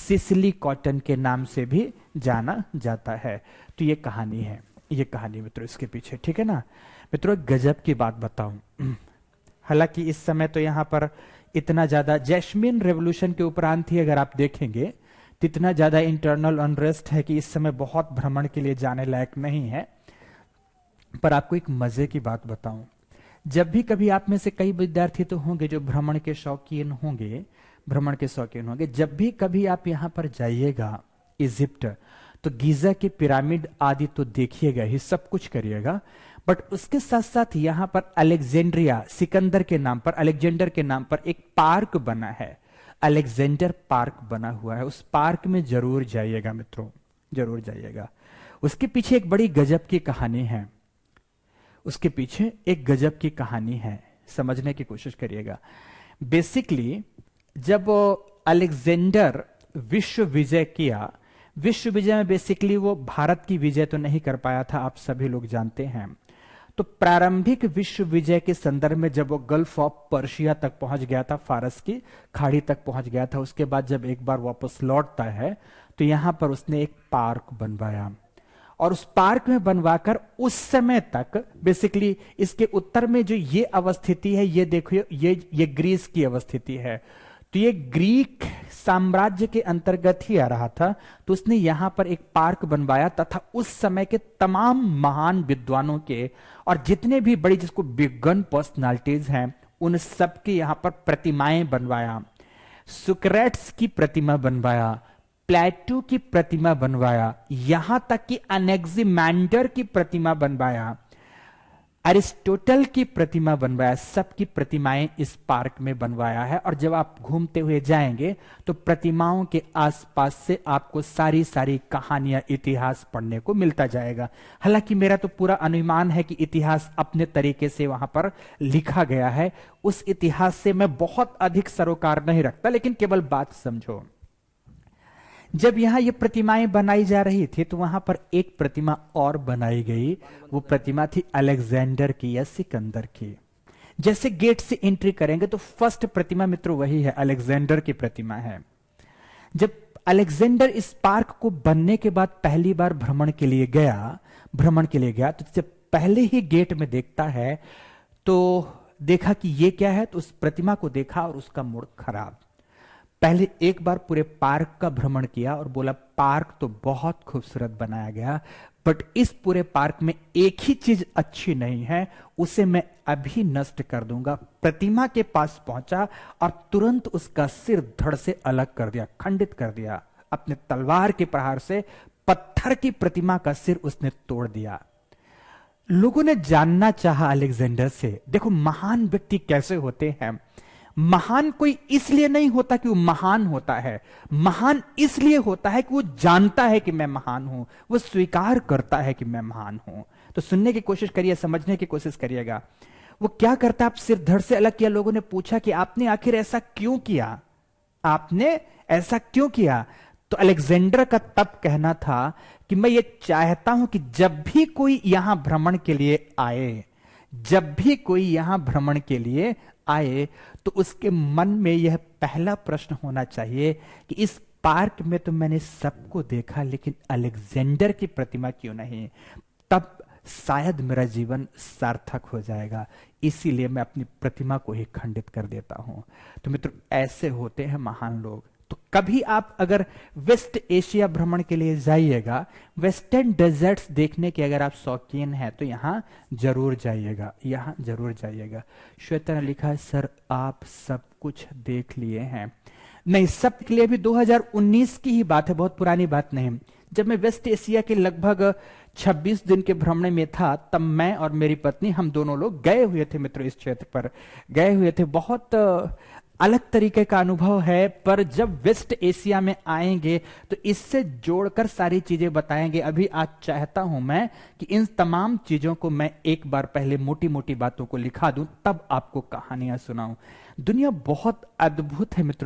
Sicily cotton के नाम से भी जाना जाता है। तो ये कहानी है, ये कहानी मित्रों इसके पीछे, ठीक है ना। मित्रों गजब की बात बताऊं, हालांकि इस समय तो यहां पर इतना ज्यादा जैस्मिन रेवोल्यूशन के उपरांत ही अगर आप देखेंगे तो इतना ज्यादा इंटरनल अनरेस्ट है कि इस समय बहुत भ्रमण के लिए जाने लायक नहीं है। पर आपको एक मजे की बात बताऊं, जब भी कभी आप में से कई विद्यार्थी तो होंगे जो भ्रमण के शौकीन होंगे, भ्रमण के शौकीन होंगे, जब भी कभी आप यहां पर जाइएगा इजिप्ट, तो गीजा के पिरामिड आदि तो देखिएगा ही, सब कुछ करिएगा, बट उसके साथ साथ यहां पर अलेक्जेंड्रिया, सिकंदर के नाम पर, अलेक्जेंडर के नाम पर एक पार्क बना है, अलेक्जेंडर पार्क बना हुआ है। उस पार्क में जरूर जाइएगा मित्रों, जरूर जाइएगा। उसके पीछे एक बड़ी गजब की कहानी है, उसके पीछे एक गजब की कहानी है, समझने की कोशिश करिएगा। बेसिकली जब अलेक्जेंडर विश्व विजय किया, विश्व विजय में बेसिकली वो भारत की विजय तो नहीं कर पाया था, आप सभी लोग जानते हैं। तो प्रारंभिक विश्व विजय के संदर्भ में जब वो गल्फ ऑफ पर्शिया तक पहुंच गया था, फारस की खाड़ी तक पहुंच गया था, उसके बाद जब एक बार वापस लौटता है तो यहां पर उसने एक पार्क बनवाया, और उस पार्क में बनवाकर उस समय तक बेसिकली इसके उत्तर में जो ये अवस्थिति है, ये देखिए, ये ग्रीस की अवस्थिति है, तो ये ग्रीक साम्राज्य के अंतर्गत ही आ रहा था। तो उसने यहां पर एक पार्क बनवाया तथा उस समय के तमाम महान विद्वानों के और जितने भी बड़ी, जिसको बिग गन पर्सनालिटीज हैं, उन सब की यहां पर प्रतिमाएं बनवाया। सुक्रेट्स की प्रतिमा बनवाया, प्लेटो की प्रतिमा बनवाया, यहां तक कि अनेक्सिमैंडर की प्रतिमा बनवाया, अरिस्टोटल की प्रतिमा बनवाया, सबकी प्रतिमाएं इस पार्क में बनवाया है। और जब आप घूमते हुए जाएंगे तो प्रतिमाओं के आसपास से आपको सारी सारी कहानियां, इतिहास पढ़ने को मिलता जाएगा। हालांकि मेरा तो पूरा अनुमान है कि इतिहास अपने तरीके से वहां पर लिखा गया है, उस इतिहास से मैं बहुत अधिक सरोकार नहीं रखता, लेकिन केवल बात समझो। जब यहां ये प्रतिमाएं बनाई जा रही थी तो वहां पर एक प्रतिमा और बनाई गई, वो प्रतिमा थी अलेक्जेंडर की या सिकंदर की। जैसे गेट से एंट्री करेंगे तो फर्स्ट प्रतिमा मित्रों वही है, अलेक्जेंडर की प्रतिमा है। जब अलेक्जेंडर इस पार्क को बनने के बाद पहली बार भ्रमण के लिए गया तो जब पहले ही गेट में देखता है तो देखा कि ये क्या है, तो उस प्रतिमा को देखा और उसका मूड खराब। पहले एक बार पूरे पार्क का भ्रमण किया और बोला पार्क तो बहुत खूबसूरत बनाया गया, बट इस पूरे पार्क में एक ही चीज अच्छी नहीं है, उसे मैं अभी नष्ट कर दूंगा। प्रतिमा के पास पहुंचा और तुरंत उसका सिर धड़ से अलग कर दिया, खंडित कर दिया। अपने तलवार के प्रहार से पत्थर की प्रतिमा का सिर उसने तोड़ दिया। लोगों ने जानना चाहा अलेक्जेंडर से, देखो महान व्यक्ति कैसे होते हैं। महान कोई इसलिए नहीं होता कि वो महान होता है, महान इसलिए होता है कि वो जानता है कि मैं महान हूं, वो स्वीकार करता है कि मैं महान हूं। तो सुनने की कोशिश करिए, समझने की कोशिश करिएगा। वो क्या करता, आप सिर धड़ से अलग किया। लोगों ने पूछा कि आपने आखिर ऐसा क्यों किया, आपने ऐसा क्यों किया। तो अलेक्जेंडर का तब कहना था कि मैं ये चाहता हूं कि जब भी कोई यहां भ्रमण के लिए आए, जब भी कोई यहां भ्रमण के लिए आए, तो उसके मन में यह पहला प्रश्न होना चाहिए कि इस पार्क में तो मैंने सबको देखा, लेकिन अलेक्जेंडर की प्रतिमा क्यों नहीं। तब शायद मेरा जीवन सार्थक हो जाएगा, इसीलिए मैं अपनी प्रतिमा को ही खंडित कर देता हूं। तो मित्रों ऐसे होते हैं महान लोग। तो कभी आप अगर वेस्ट एशिया भ्रमण के लिए जाइएगा, वेस्टर्न डेजर्ट्स देखने के अगर आप शौकीन हैं तो यहां जरूर जाइएगा, यहां जरूर जाइएगा। श्वेता ने लिखा है सर आप सब कुछ देख लिए हैं। नहीं, सब के लिए भी 2019 की ही बात है, बहुत पुरानी बात नहीं। जब मैं वेस्ट एशिया के लगभग 26 दिन के भ्रमण में था, तब मैं और मेरी पत्नी हम दोनों लोग गए हुए थे मित्रों, इस क्षेत्र पर गए हुए थे। बहुत अलग तरीके का अनुभव है, पर जब वेस्ट एशिया में आएंगे तो इससे जोड़कर सारी चीजें बताएंगे। अभी आज चाहता हूं मैं कि इन तमाम चीजों को मैं एक बार पहले मोटी मोटी बातों को लिखा दूं, तब आपको कहानियां सुनाऊं। दुनिया बहुत अद्भुत है मित्रों।